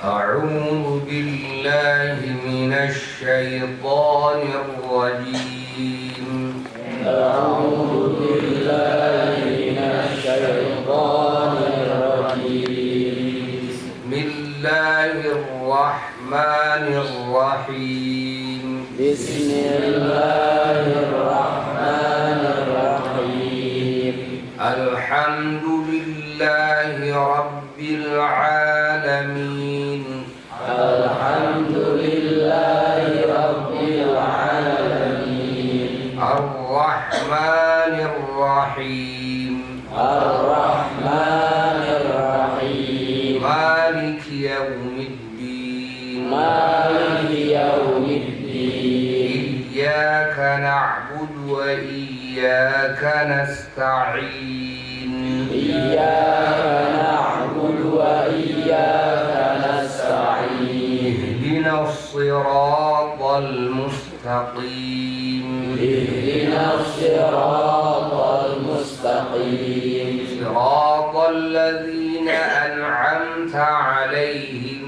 أعوذ بالله من الشيطان الرجيم. أعوذ بالله من الشيطان الرجيم. بسم الله الرحمن الرحيم. بسم الله الرحمن الرحيم. الحمد لله رب العالمين. الحمد لله رب العالمين. الرحمن الرحيم. الرحمن الرحيم. مالك يوم الدين. مالك يوم الدين. إياك نعبد وإياك نستعين. إياك نعبد وإياك نستعين. اهدنا الصراط المستقيم. اهدنا الصراط المستقيم. صراط الذين أنعمت عليهم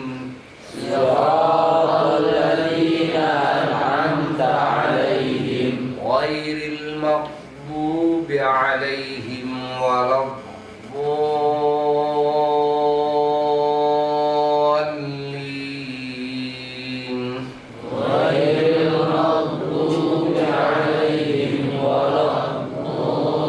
صراط الذين أنعمت عليهم غير المغضوب عليهم ولا الضالين. غير المغضوب عليهم ولا الضالين.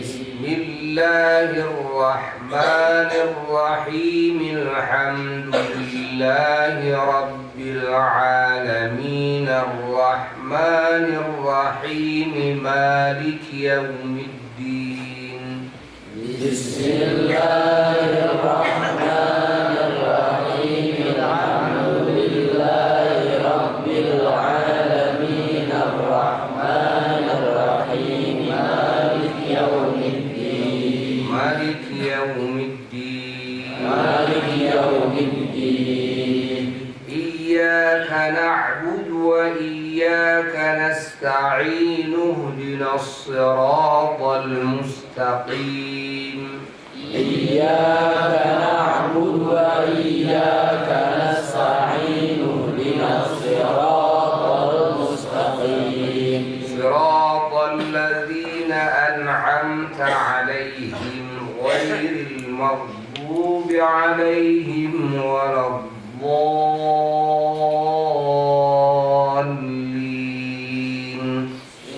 بسم الله الرحمن الرحيم. الحمد لله رب العالمين. الرحمن الرحيم. مالك يوم الدين. بسم الله الرحمن الرحيم. الحمد لله رب العالمين. الرحمن الرحيم. مالك يوم الدين. مالك يوم الدين. مالك يوم الدين. إياك نعبد وإياك نستعين. اهدنا الصراط المستقيم. إياك نعبد وإياك نستعين. اهدنا الصراط المستقيم. صراط الذين أنعمت عليهم غير المغضوب عليهم ولا الضالين.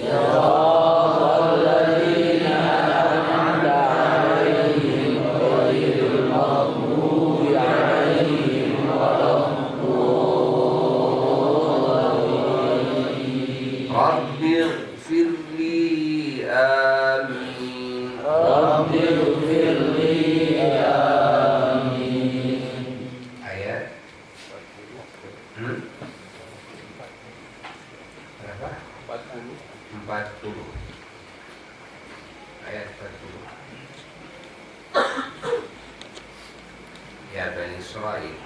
صراط الذين أنعمت عليهم غير المغضوب عليهم ولا الضالين. رب اغفر لي. آمين. رب اغفر لي. آمين. Ayat berapa? 40. Ayat 40. Ya Bani Israel.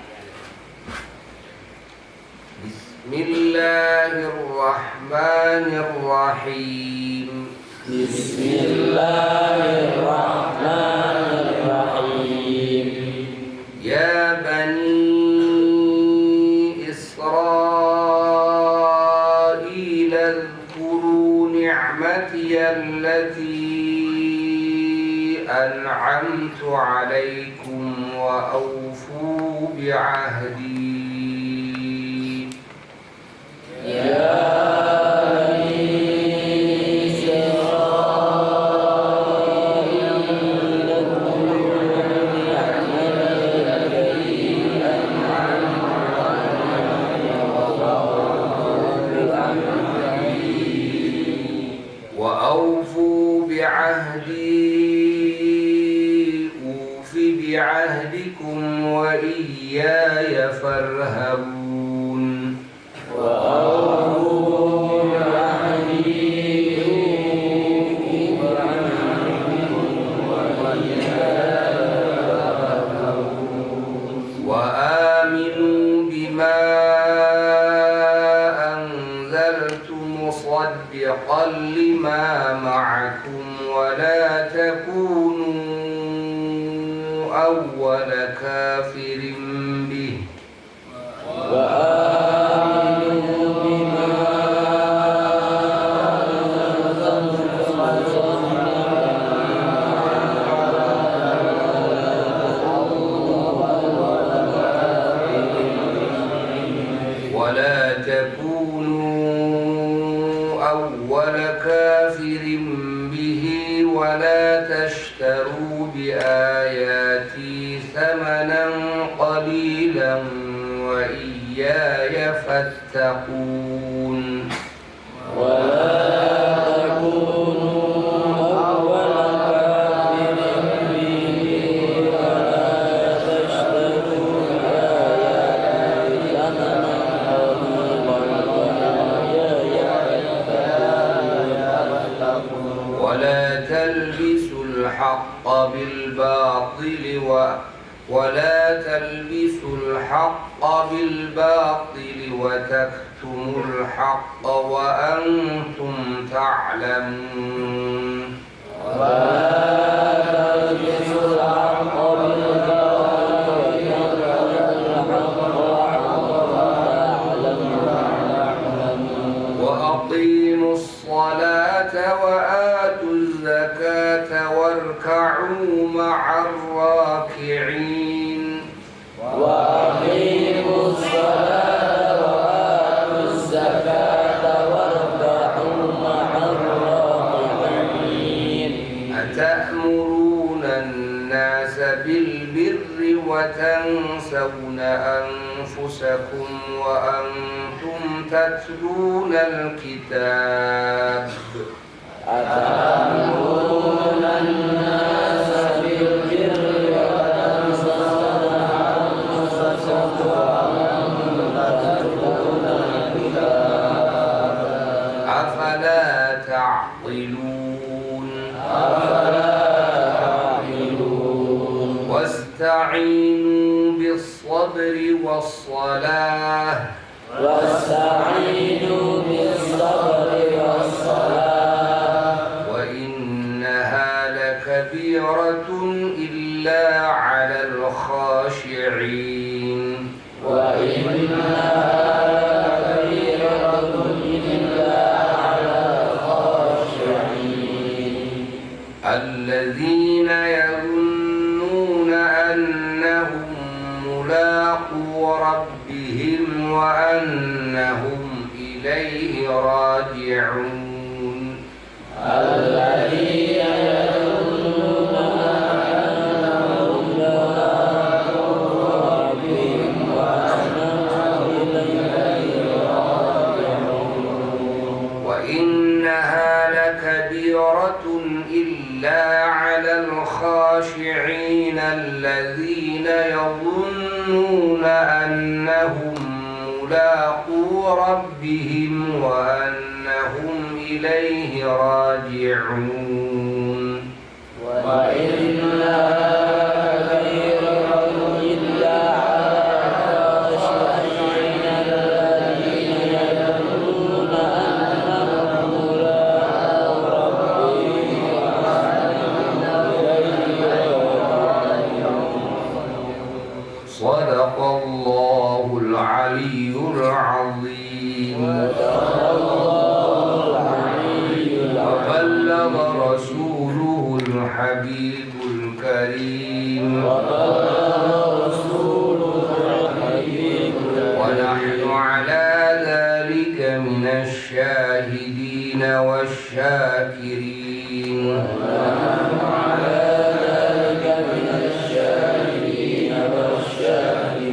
Bismillahirrahmanirrahim. بسم الله الرحمن الرحيم. يا بني إسرائيل اذكروا نعمتي التي أنعمت عليكم وأوفوا بعهدي. يا وأوفوا بعهدي أوف بعهدكم وإياي فارهبون. وأوفوا بعهدي وآمنوا بما أنزلت مصدقا لما معكم ولا تكونوا أول كافر به وآمنوا بما ولا تكونوا أول كافر به ولا تشتروا بآياتي ثمنا قليلا وإياي فاتقون ولا تكونوا أول كافر به ولا تشتروا بآياتي ثمنا قليلا ولا تلبسوا الحق بالباطل وتكتموا الحق وأنتم تعلمون وأقيموا الصلاة وآتوا الزكاة واركعوا مع الراكعين وأقيموا الصلاة وآتوا الزكاة واركعوا مع الراكعين أتأمرون الناس بالبر وتنسون أنفسكم وأنتم تتلون الكتاب أتأمرون الناس بالبر وتنسون أنفسكم وأنتم تتلون الكتاب أفلا تعقلون واستعينوا بالصبر والصلاة واستعينوا بالصبر والصلاة وإنها لكبيرة إلا على الخاشعين وإنها لكبيرة إلا على الخاشعين الذين يظنون أنهم ملاقو ربهم وأنهم إليه راجعون الذين يظنون أنهم ملاقو ربهم وأنهم إليه راجعون وإنها لكبيرة إلا على الخاشعين الذين يظنون أنهم ملاقو ربهم وأنهم إليه راجعون وإنها لكبيرة إلا على الخاشعين الذين يظنون أنهم ملاقو ربهم وأنهم إليه راجعون صدق الله العلي العظيم وبلغ رسوله الحبيب الكريم ونحن على ذلك من الشاهدين والشاكرين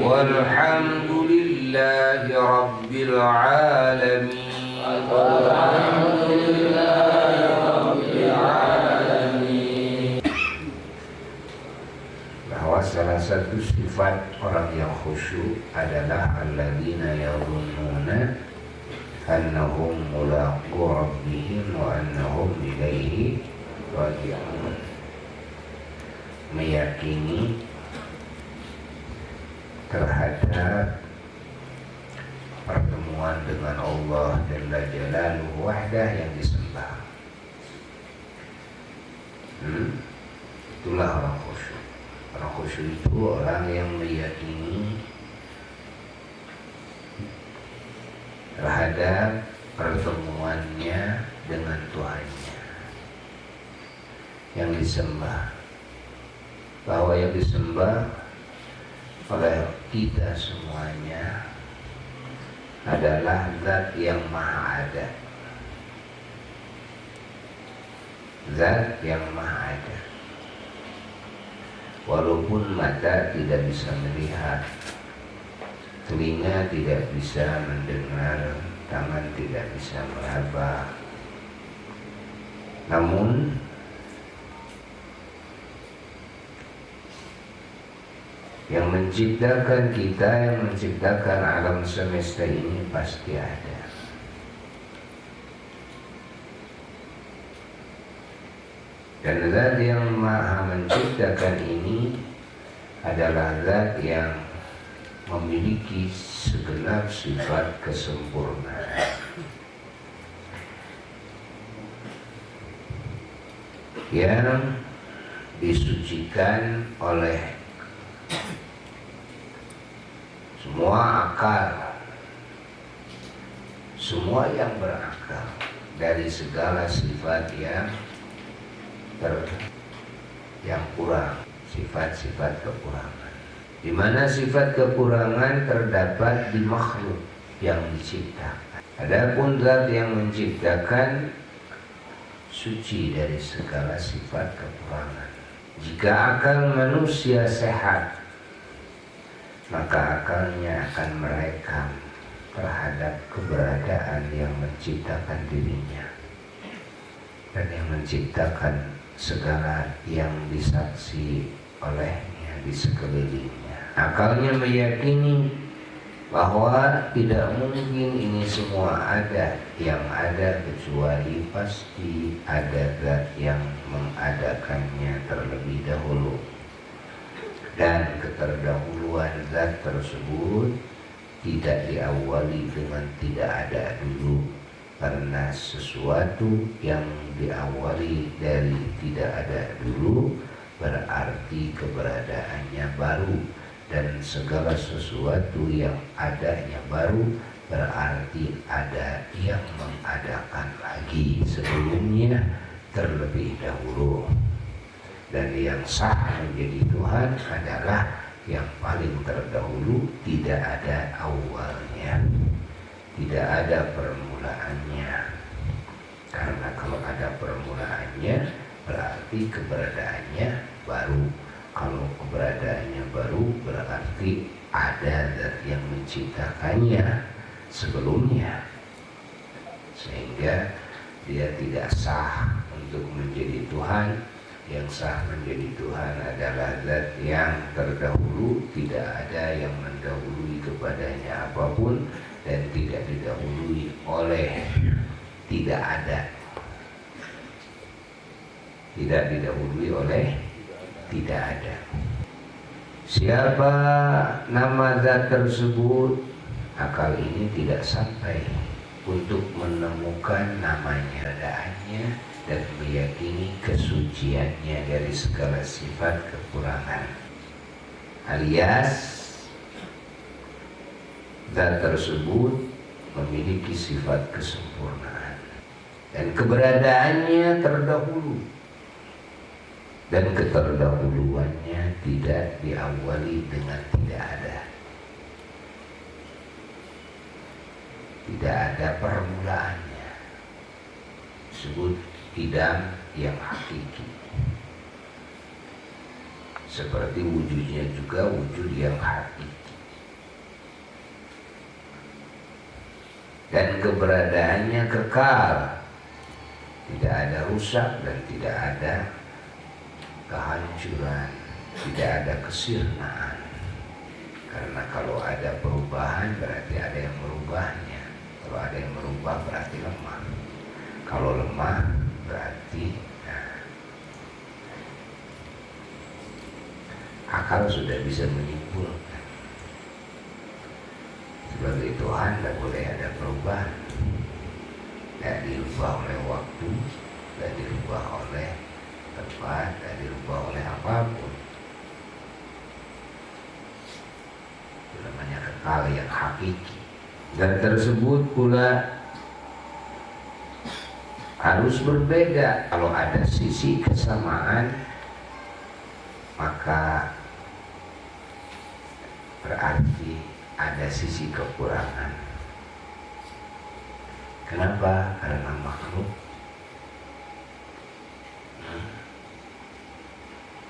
والحمد لله رب العالمين bahwa salah satu sifat orang yang khusyuk adalah alladzina yadhunnuna annahum mulaqu rabbihim wa annahum ilaihi raji'un, meyakini terhadap pertemuan dengan Allah Jalla Jalaluhu wahdah yang disembah. Itulah orang khusyuk. Orang khusyuk itu orang yang meyakini terhadap pertemuannya dengan Tuhannya yang disembah, bahwa yang disembah oleh kita semuanya adalah Zat yang Maha Ada, Zat yang Maha Ada. Walaupun mata tidak bisa melihat, telinga tidak bisa mendengar, tangan tidak bisa meraba, namun yang menciptakan kita, yang menciptakan alam semesta ini pasti ada. Dan Zat yang Maha Menciptakan ini adalah Zat yang memiliki segenap sifat kesempurnaan, yang disucikan oleh semua akal, semua yang berakal, dari segala sifat yang kurang, sifat-sifat kekurangan. Di mana sifat kekurangan terdapat di makhluk yang diciptakan. Adapun Zat yang menciptakan suci dari segala sifat kekurangan. Jika akal manusia sehat, maka akalnya akan merekam terhadap keberadaan yang menciptakan dirinya dan yang menciptakan segala yang disaksi olehnya di sekelilingnya. Akalnya meyakini bahwa tidak mungkin ini semua ada, yang ada kecuali pasti ada Zat yang mengadakannya terlebih dahulu, dan keterdahuluan Zat tersebut tidak diawali dengan tidak ada dulu, karena sesuatu yang diawali dari tidak ada dulu berarti keberadaannya baru, dan segala sesuatu yang adanya baru berarti ada yang mengadakan lagi sebelumnya terlebih dahulu. Dan yang sah menjadi Tuhan adalah yang paling terdahulu, tidak ada awalnya, tidak ada permulaannya. Karena kalau ada permulaannya berarti keberadaannya baru. Kalau keberadaannya baru berarti ada Zat yang menciptakannya sebelumnya, sehingga dia tidak sah untuk menjadi Tuhan. Yang sah menjadi Tuhan adalah Zat yang terdahulu, tidak ada yang mendahului kepadanya apapun, dan tidak didahului oleh tidak ada, tidak didahului oleh tidak ada. Siapa nama Zat tersebut, akal ini tidak sampai untuk menemukan namanya, keberadaannya, dan meyakini kesuciannya dari segala sifat kekurangan. Alias Zat tersebut memiliki sifat kesempurnaan dan keberadaannya terdahulu, dan keterdahuluannya tidak diawali dengan tidak ada. Tidak ada permulaannya. Disebut qidam yang hakiki. Seperti wujudnya juga wujud yang hakiki. Dan keberadaannya kekal. Tidak ada rusak dan tidak ada kehancuran, tidak ada kesirnaan. Karena kalau ada perubahan berarti ada yang merubahnya. Kalau ada yang merubah berarti lemah. Kalau lemah berarti akal sudah bisa menyimpulkan sebagai Tuhan tidak boleh ada perubahan. Tidak dirubah oleh waktu, tidak dirubah oleh tempat, tidak dirubah oleh apapun. hakiki. Dan tersebut pula harus berbeda. Kalau ada sisi kesamaan, maka berarti ada sisi kekurangan. Kenapa? Karena makhluk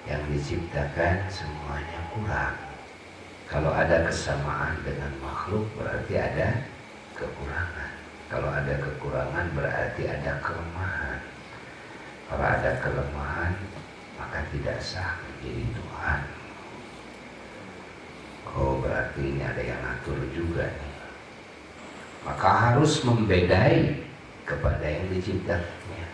yang diciptakan semuanya kurang. Kalau ada kesamaan dengan makhluk berarti ada kekurangan. Kalau ada kekurangan berarti ada kelemahan. Kalau ada kelemahan maka tidak sah menjadi Tuhan. Oh, berarti ini ada yang atur juga nih. Maka harus membedai kepada yang diciptakannya.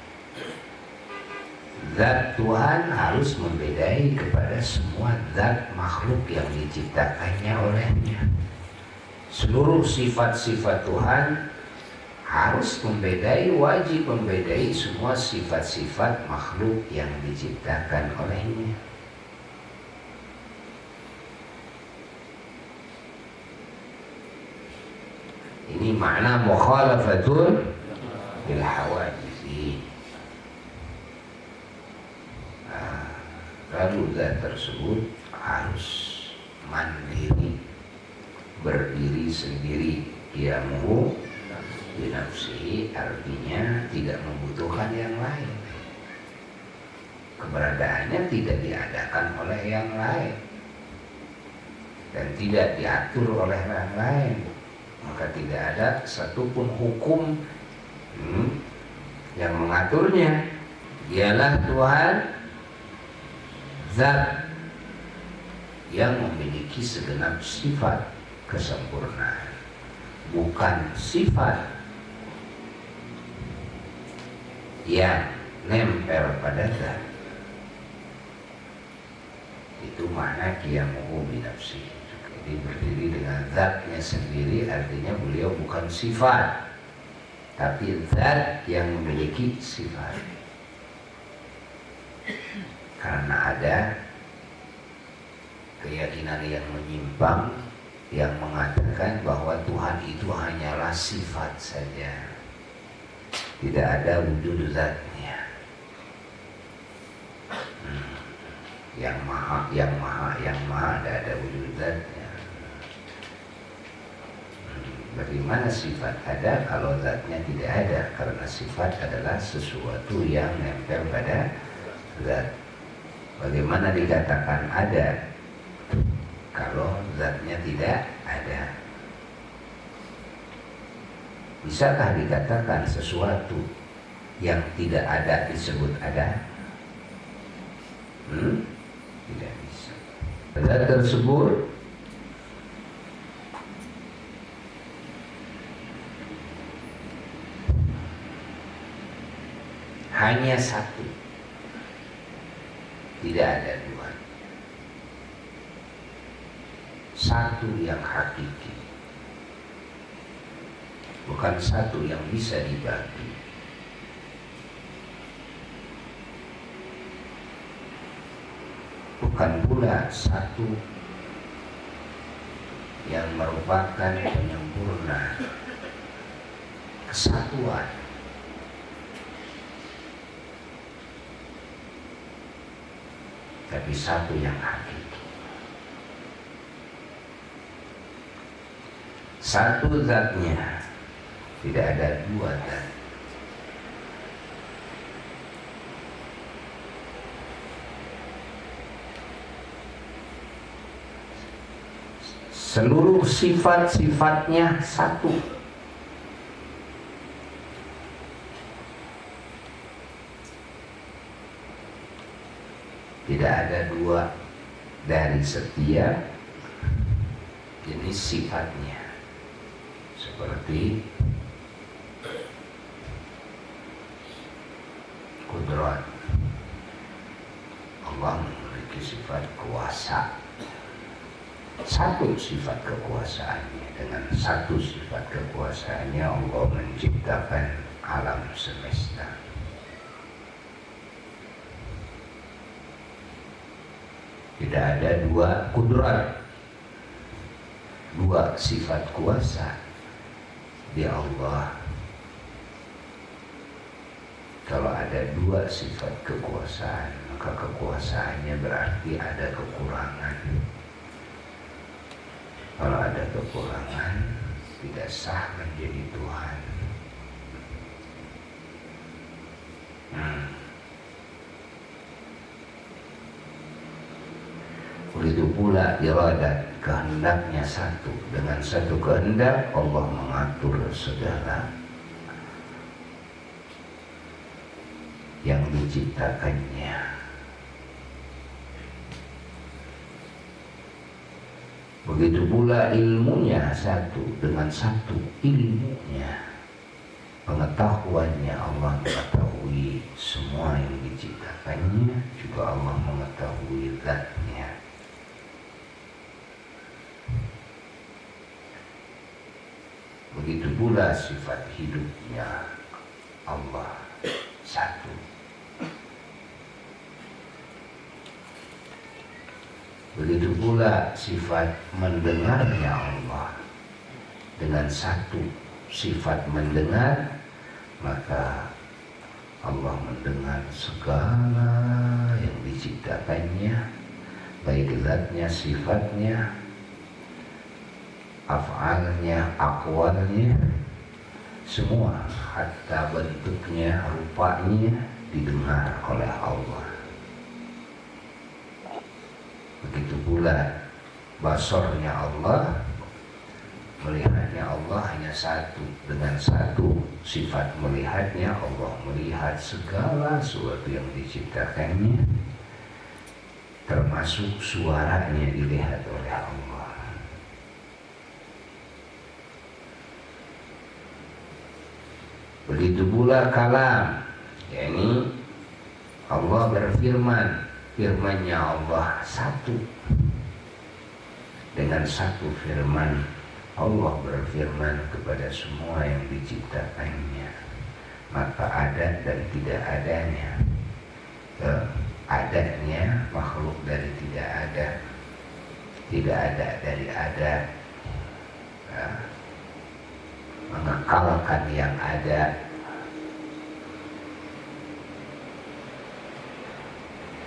Zat Tuhan harus membedai kepada semua zat makhluk yang diciptakannya olehnya. Seluruh sifat-sifat Tuhan harus membedai, wajib membedai semua sifat-sifat makhluk yang diciptakan olehnya. Ini makna mukhalafatul bil hawadisi. Lalu zat tersebut harus mandiri, berdiri sendiri. Qiyamuhu binafsihi, artinya tidak membutuhkan yang lain. Keberadaannya tidak diadakan oleh yang lain dan tidak diatur oleh yang lain. Maka tidak ada satupun hukum yang mengaturnya. Dialah Tuhan, zat yang memiliki segenap sifat kesempurnaan, bukan sifat yang nempel pada zat. Itu makna qiyamuhu binafsihi. Jadi berdiri dengan zatnya sendiri, artinya beliau bukan sifat, tapi zat yang memiliki sifat. Karena ada keyakinan yang menyimpang yang mengatakan bahwa Tuhan itu hanyalah sifat saja, tidak ada wujud zatnya. Yang maha, tidak ada wujud zatnya. Bagaimana sifat ada kalau zatnya tidak ada? Karena sifat adalah sesuatu yang nempel pada zat. Bagaimana dikatakan ada kalau zatnya tidak ada? Bisakah dikatakan sesuatu yang tidak ada disebut ada? Tidak bisa. Zat tersebut hanya satu, tidak ada dua. Satu yang hakiki, bukan satu yang bisa dibagi. Bukan pula satu yang merupakan penyempurna kesatuan. Tapi satu yang hakiki. Satu zatnya, tidak ada dua zat. Seluruh sifat-sifatnya satu. Tidak ada dua dari setiap jenis sifatnya. Seperti kudrat, Allah memiliki sifat kuasa. Satu sifat kekuasaannya, dengan satu sifat kekuasaannya Allah menciptakan alam semesta. Tidak ada dua kudrat. dua sifat kuasa di Allah. Kalau ada dua sifat kekuasaan, maka kekuasaannya berarti ada kekurangan. Kalau ada kekurangan, tidak sah menjadi Tuhan. Begitu pula iradat, kehendaknya satu. Dengan satu kehendak Allah mengatur segala yang diciptakannya. Begitu pula ilmunya satu. Dengan satu ilmunya, pengetahuannya, Allah mengetahui semua yang diciptakannya, juga Allah mengetahui zatnya. Begitu pula sifat hidupnya Allah satu. Begitu pula sifat mendengarnya Allah. Dengan satu sifat mendengar, maka Allah mendengar segala yang diciptakannya, baik zatnya, sifatnya, af'alnya, aqwalnya, semua, hatta bentuknya, rupanya didengar oleh Allah. Begitu pula basornya Allah, melihatnya Allah hanya satu. Dengan satu sifat melihatnya, Allah melihat segala sesuatu yang diciptakannya, termasuk suaranya dilihat oleh Allah. Begitu pula kalam, yakni Allah berfirman, firman-Nya Allah satu. Dengan satu firman Allah berfirman kepada semua yang diciptakannya, maka ada dan tidak adanya. Adanya makhluk dari tidak ada, tidak ada dari ada, mengekalkan yang ada,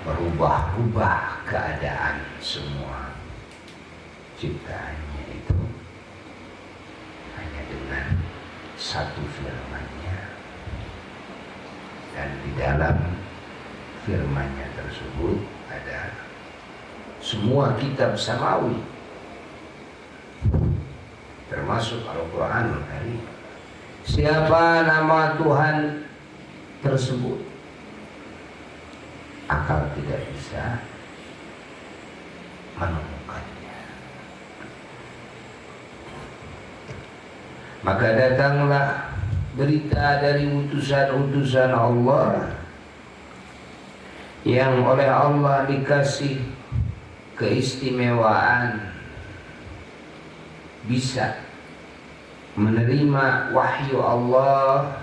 merubah-rubah keadaan semua ciptaannya itu hanya dengan satu firman-Nya. Dan di dalam firman-Nya tersebut ada semua kitab samawi, termasuk Al-Quranul Karim. Siapa nama Tuhan tersebut, akal tidak bisa menemukannya. Maka datanglah berita dari utusan-utusan Allah yang oleh Allah dikasih keistimewaan bisa menerima wahyu Allah,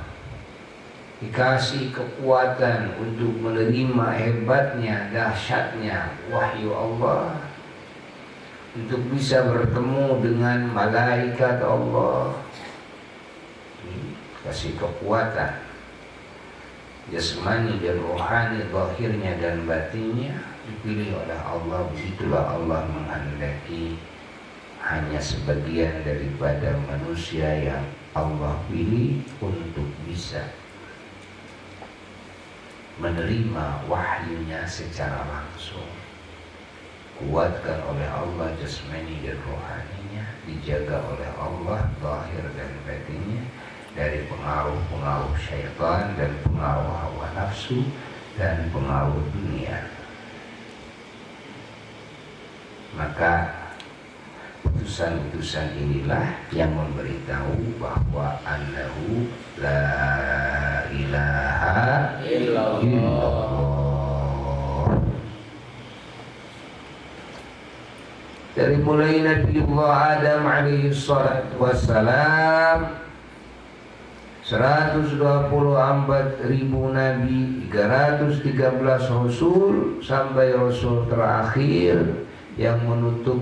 dikasih kekuatan untuk menerima hebatnya, dahsyatnya wahyu Allah, untuk bisa bertemu dengan malaikat Allah, kasih kekuatan jasmani dan rohani, zahirnya dan batinnya dipilih oleh Allah. Begitulah Allah menghendaki hanya sebagian daripada manusia yang Allah pilih untuk bisa menerima wahyunya secara langsung. Kuatkan oleh Allah jasmani dan rohaninya, dijaga oleh Allah zahir dan batinnya dari pengaruh-pengaruh syaitan dan pengaruh hawa nafsu dan pengaruh dunia. Maka utusan-utusan inilah yang memberitahu bahwa annahu la ilaha illallah. Dari mulai Nabiullah Adam alaihi salatu wassalam, 124.000 nabi, 313 rasul, sampai rasul terakhir yang menutup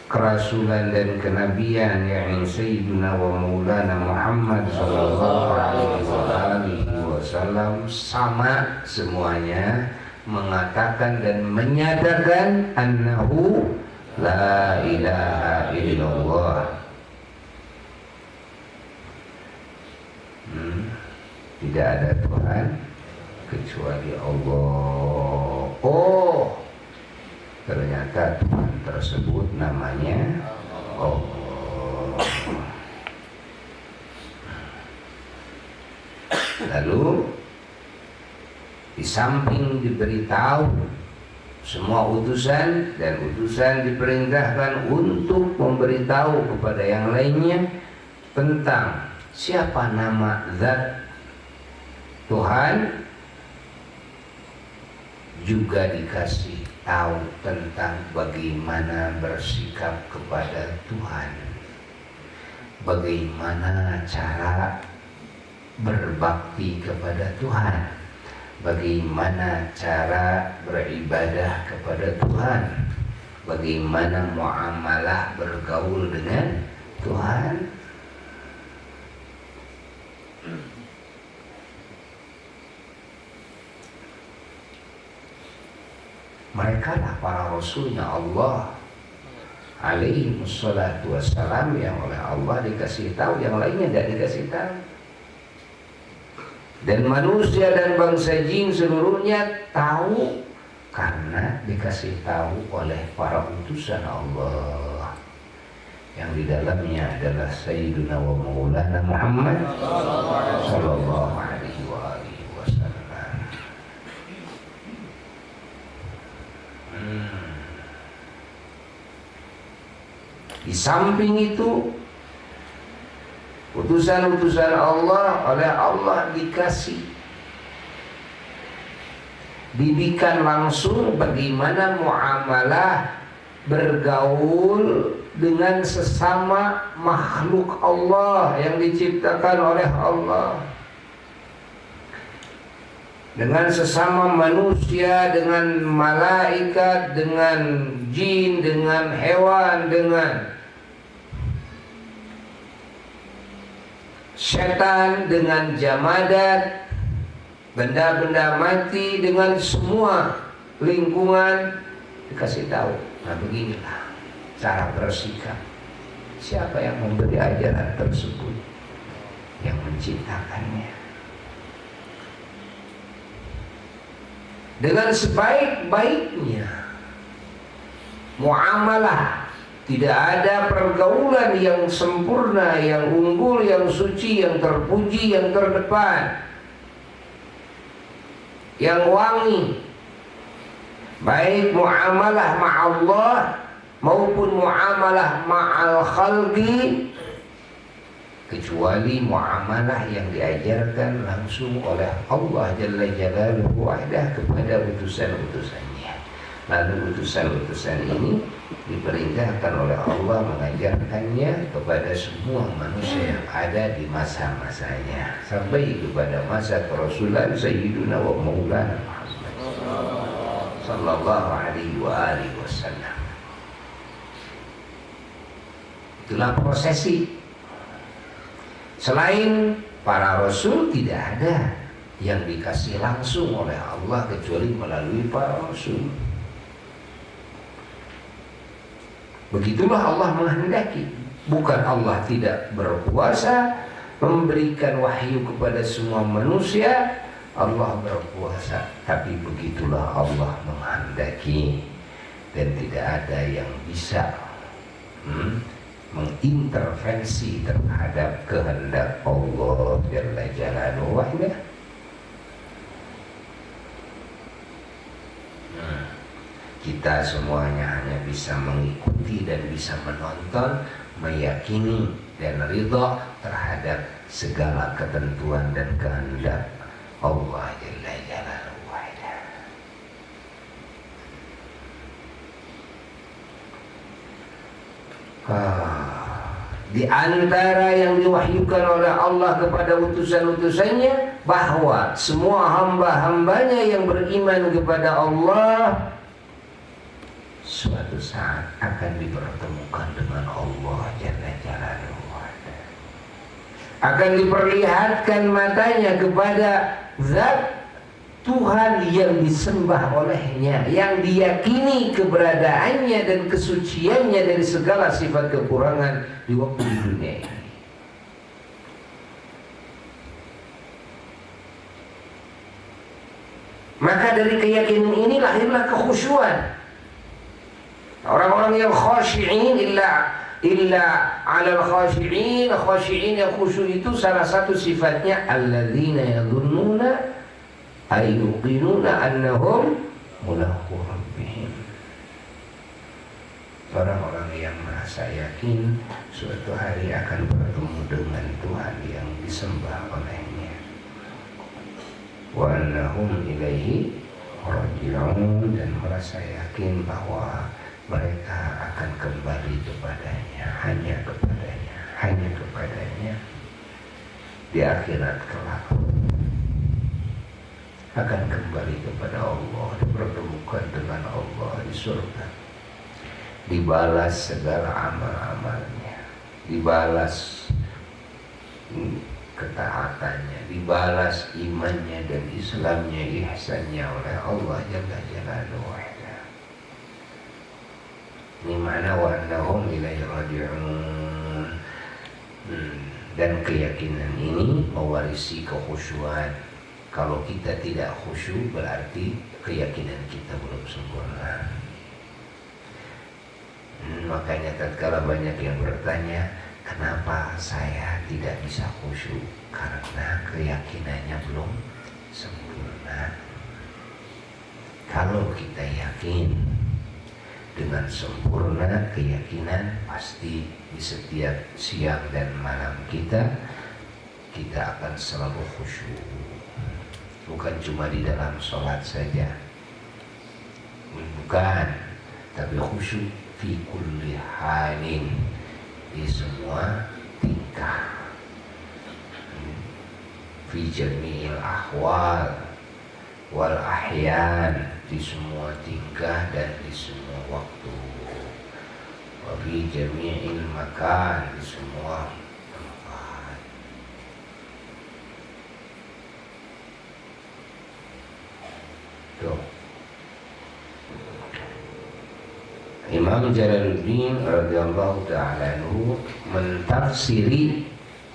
kerasulan dan kenabian yang Sayyidina wa Maulana Muhammad sallallahu alaihi wasallam sama semuanya mengatakan dan menyatakan annahu la ilaha illallah. Tidak ada Tuhan kecuali Allah. Oh, ternyata Tuhan tersebut namanya Allah. Lalu di samping diberitahu semua utusan, dan utusan diperintahkan untuk memberitahu kepada yang lainnya tentang siapa nama zat Tuhan, juga dikasih tahu tentang bagaimana bersikap kepada Tuhan, bagaimana cara berbakti kepada Tuhan, bagaimana cara beribadah kepada Tuhan, bagaimana muamalah bergaul dengan Tuhan. Mereka lah para rasulnya Allah alaihi wassalatu wassalam, yang oleh Allah dikasih tahu, yang lainnya tidak dikasih tahu. Dan manusia dan bangsa jin seluruhnya tahu karena dikasih tahu oleh para utusan Allah, yang di dalamnya adalah Sayyiduna wa Maulana Muhammad sallallahu alaihi wasallam. Di samping itu, utusan-utusan Allah oleh Allah dikasih didikan langsung bagaimana muamalah bergaul dengan sesama makhluk Allah yang diciptakan oleh Allah, dengan sesama manusia, dengan malaikat, dengan jin, dengan hewan, dengan setan, dengan jamadat, benda-benda mati, dengan semua lingkungan dikasih tahu. Nah, beginilah cara bersikap. Siapa yang memberi ajaran tersebut? Yang menciptakannya. Dengan sebaik-baiknya muamalah. Tidak ada pergaulan yang sempurna, yang unggul, yang suci, yang terpuji, yang terdepan, yang wangi. Baik muamalah ma'allah maupun muamalah ma'al khalqi, kecuali muamalah yang diajarkan langsung oleh Allah Jalla Jalaluhu wahdah kepada utusan-utusannya. Lalu utusan-utusan ini diperintahkan oleh Allah mengajarkannya kepada semua manusia yang ada di masa-masanya, sampai kepada masa kerasulan Sayyiduna wa Maulana Muhammad sallallahu alaihi wasallam. Itulah prosesi. Selain para rasul tidak ada yang dikasih langsung oleh Allah kecuali melalui para rasul. Begitulah Allah menghendaki. Bukan Allah tidak berkuasa memberikan wahyu kepada semua manusia. Allah berkuasa, tapi begitulah Allah menghendaki. Dan tidak ada yang bisa mengintervensi terhadap kehendak Allah Jalla Jalaluhu wahdah. Kita semuanya hanya bisa mengikuti dan bisa menonton, meyakini dan ridha terhadap segala ketentuan dan kehendak Allah Jalla Jalaluhu wahdah. Di antara yang diwahyukan oleh Allah kepada utusan-utusannya, bahwa semua hamba-hambanya yang beriman kepada Allah suatu suatu saat akan dipertemukan dengan Allah Jalla Jalaluhu. Akan diperlihatkan matanya kepada zat Tuhan yang disembah olehnya, yang diyakini keberadaannya dan kesuciannya dari segala sifat kekurangan di waktu di dunia ini. Maka dari keyakinan ini lahirlah kekhusyuan. Orang-orang yang khashi'in illa 'alal khashi'in, khashi'in yang khusyuk itu salah satu sifatnya alladzina yadhunnuna ayyuqinuna annahum mulaqu rabbihim. Orang-orang yang merasa yakin suatu hari akan bertemu dengan Tuhan yang disembah olehnya. Wa annahum ilaihi raji'un, dan merasa yakin bahwa mereka akan kembali kepadanya, hanya kepadanya di akhirat kelak. Akan kembali kepada Allah, dipertemukan dengan Allah di surga, dibalas segala amal-amalnya, dibalas ketaatannya, dibalas imannya dan Islamnya, ihsannya oleh Allah Jalla Jalaluhu. Ini mana wa annahum ilaihi raji'un. Dan keyakinan ini mewarisi kekhusyuan. Kalau kita tidak khusyuk berarti keyakinan kita belum sempurna. Makanya tatkala banyak yang bertanya, kenapa saya tidak bisa khusyuk? Karena keyakinannya belum sempurna. Kalau kita yakin dengan sempurna keyakinan, pasti di setiap siang dan malam kita akan selalu khusyuk. Bukan cuma di dalam sholat saja, bukan, tapi khusyuk fi kulli halin, di semua tingkah, fi jami'il ahwal wal ahyan, di semua tingkah dan di semua waktu, wa fi jami'il makan, di semua tempat. Tuh. Imam Jalaluddin radhiyallahu ta'ala anhu mentafsiri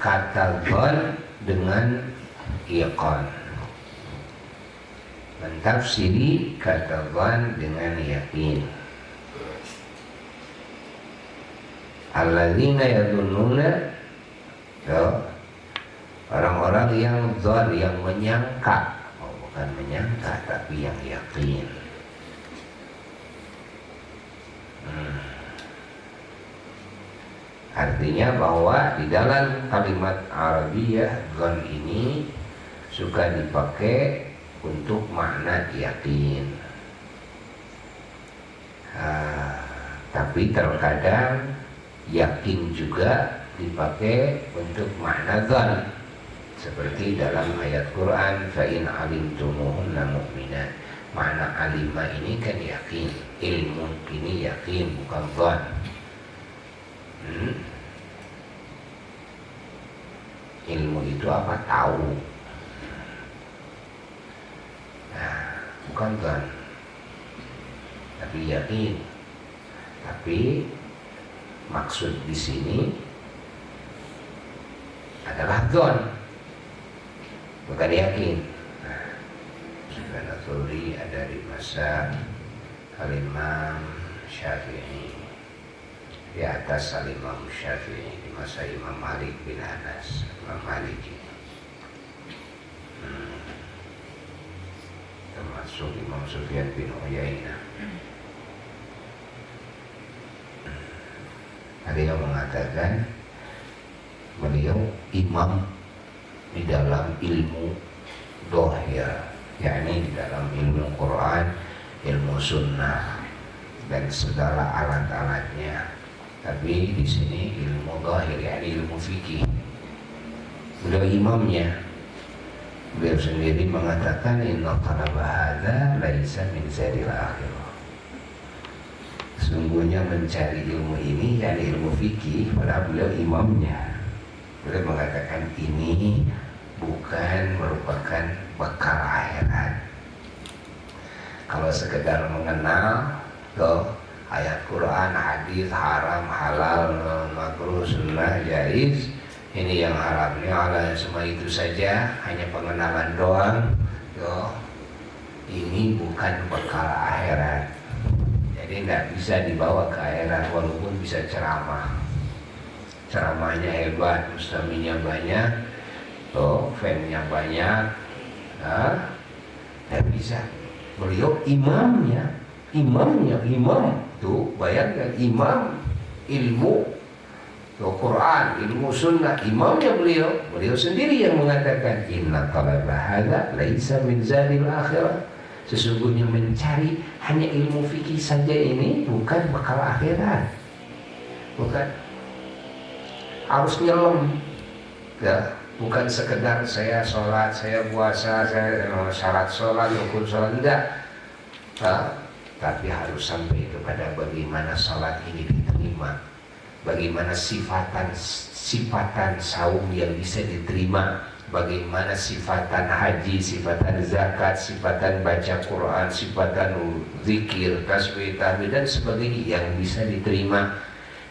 kata dzan dengan yaqan. Mentafsiri kata dzan dengan yakin. Alladzina yadhunnuna, orang-orang yang dzan, yang menyangka, bukan menyangka tapi yang yakin. Artinya bahwa di dalam kalimat Arabiyah dzan ini suka dipakai untuk makna yakin, tapi terkadang yakin juga dipakai untuk makna dzan, seperti dalam ayat Quran fa in alimtumuhunna mu'minat. Makna alima ini kan yakin, ilmu ini yakin, bukan dzan. Ilmu itu apa? Tahu. Bukan dzan, tapi yakin. Tapi maksud di sini adalah dzan, bukan yakin. Subhanallah, ada di masa Al-Imam Syafi'i, di atas Al-Imam Syafi'i di masa Imam Malik bin Anas, Imam Maliki, termasuk Imam Sufyan bin Uyainah. Ada yang mengatakan beliau imam di dalam ilmu dohir, yakni di dalam ilmu Quran, ilmu sunnah dan segala alat-alatnya. Tapi di sini ilmu dohir, yakni ilmu fikih. Beliau imamnya. Beliau sendiri mengatakan inna talaba hadza laisa min zadil akhirah. sesungguhnya mencari ilmu ini yakni ilmu fikih, padahal beliau imamnya. Beliau mengatakan ini bukan merupakan bekal akhirat. Kalau sekedar mengenal tuh ayat Quran, hadis, haram, halal, makruh, sunnah, jaiz, ini yang haramnya Allah, semua itu saja hanya pengenalan doang. Tuh, ini bukan bekal akhirat. Jadi tidak bisa dibawa ke akhirat walaupun bisa ceramah. Ceramahnya hebat, mustaminya banyak, tuh, fan-nya banyak, tidak bisa. Beliau imam tuh, bayangkan imam ilmu tuh, Quran, ilmu sunnah, imamnya beliau sendiri yang mengatakan inna talaba hadza laisa min zadil akhirah. Sesungguhnya mencari hanya ilmu fikih saja ini bukan bekal akhirat. Bukan harus nyelam ya, bukan sekedar saya sholat, saya puasa, saya syarat sholat, rukun sholat, enggak. Tapi harus sampai kepada bagaimana sholat ini diterima, bagaimana sifatan saum yang bisa diterima, bagaimana sifatan haji, sifatan zakat, sifatan baca Quran, sifatan zikir, tasbih, tahmid dan sebagainya yang bisa diterima.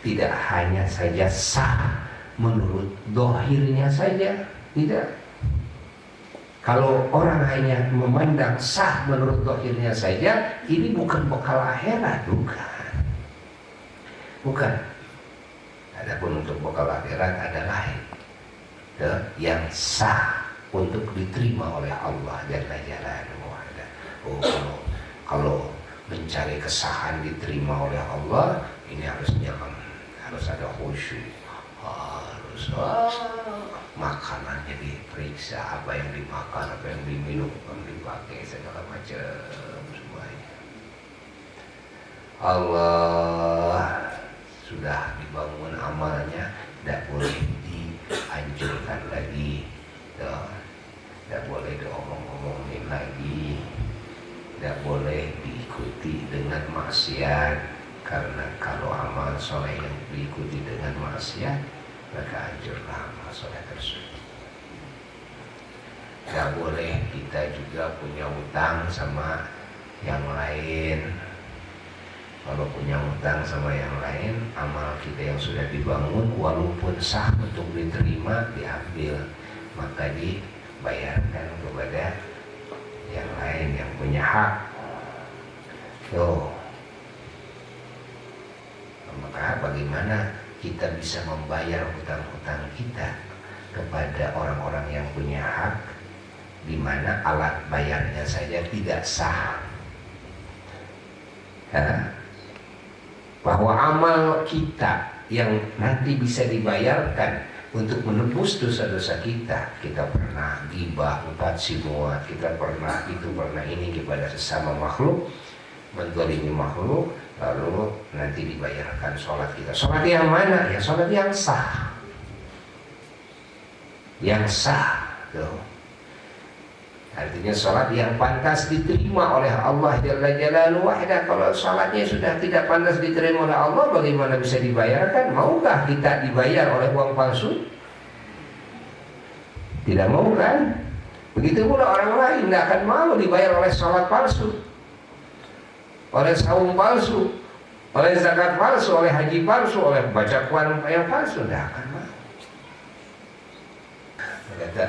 Tidak hanya saja sah menurut dohirnya saja, tidak. Kalau orang hanya memandang sah menurut dohirnya saja, ini bukan bekal akhirat, bukan. Adapun untuk bekal akhirat adalah yang sah untuk diterima oleh Allah Jalla Jalaluhu. Kalau mencari kesahan diterima oleh Allah, ini harus nyaman, harus ada khusyuk, harus makanannya diperiksa, apa yang dimakan, apa yang diminum, apa yang dipakai, segala macam semuanya. Allah sudah dibangun amalnya, tidak boleh dihancurkan lagi, tidak boleh diomong-omongin lagi, tidak boleh diikuti dengan maksiat. Karena kalau amal soleh yang diikuti dengan maksiat, maka hancurlah amal soleh tersebut. Tidak boleh kita juga punya utang sama yang lain. Kalau punya utang sama yang lain, amal kita yang sudah dibangun walaupun sah untuk diterima, diambil, maka dibayarkan kepada yang lain yang punya hak. Maka bagaimana kita bisa membayar hutang-hutang kita kepada orang-orang yang punya hak, di mana alat bayarnya saja tidak sah. Bahwa amal kita yang nanti bisa dibayarkan untuk menebus dosa-dosa kita, kita pernah ghibah, empat simuat, kita pernah itu, pernah ini kepada sesama makhluk, menzalimi makhluk, lalu nanti dibayarkan sholat kita. Sholat yang mana? Ya sholat yang sah. Yang sah tuh. Artinya sholat yang pantas diterima oleh Allah Jalla Jalaluhu wahda. Kalau sholatnya sudah tidak pantas diterima oleh Allah, bagaimana bisa dibayarkan? Maukah kita dibayar oleh uang palsu? Tidak mau kan? Begitu pula orang lain tidak akan mau dibayar oleh sholat palsu, oleh saum palsu, oleh zakat palsu, oleh haji palsu, oleh baca Quran yang palsu, tidak akan mau.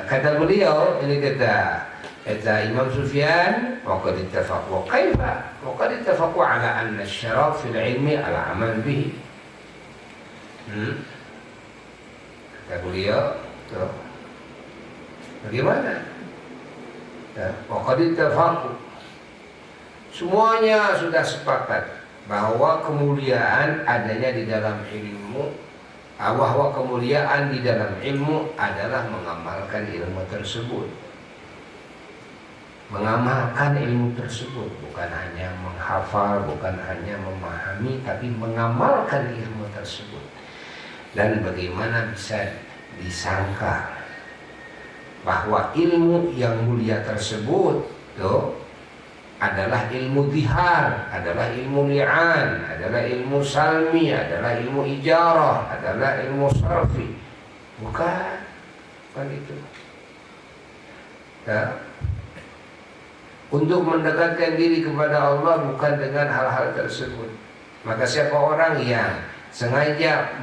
Kata beliau, ini kata Imam Sufyan, waqad ittafaqu kaifa? Waqad ittafaqu ala anna asy-syaraf fil ilmi al-amal bihi. Kata beliau, tuh. Bagaimana? Waqad ittafaqu, semuanya sudah sepakat bahwa kemuliaan adanya di dalam ilmu, bahwa kemuliaan di dalam ilmu adalah mengamalkan ilmu tersebut. Mengamalkan ilmu tersebut, bukan hanya menghafal, bukan hanya memahami, tapi mengamalkan ilmu tersebut. Dan bagaimana bisa disangka bahwa ilmu yang mulia tersebut tuh adalah ilmu zihar, adalah ilmu li'an, adalah ilmu salmi, adalah ilmu ijarah, adalah ilmu sarfi. Bukan itu. Ya. Untuk mendekatkan diri kepada Allah bukan dengan hal-hal tersebut. Maka siapa orang yang sengaja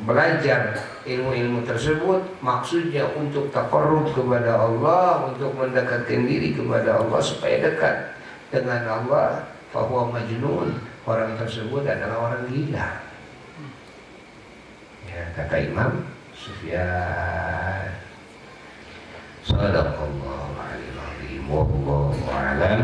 belajar ilmu-ilmu tersebut, maksudnya untuk taqarrub kepada Allah, untuk mendekatkan diri kepada Allah supaya dekat dengan Allah, fahuwa majnun, orang tersebut adalah orang gila. Ya, kata Imam Sufyan. Sadaqallahu alaihi wa sallam. Wallahu a'lam.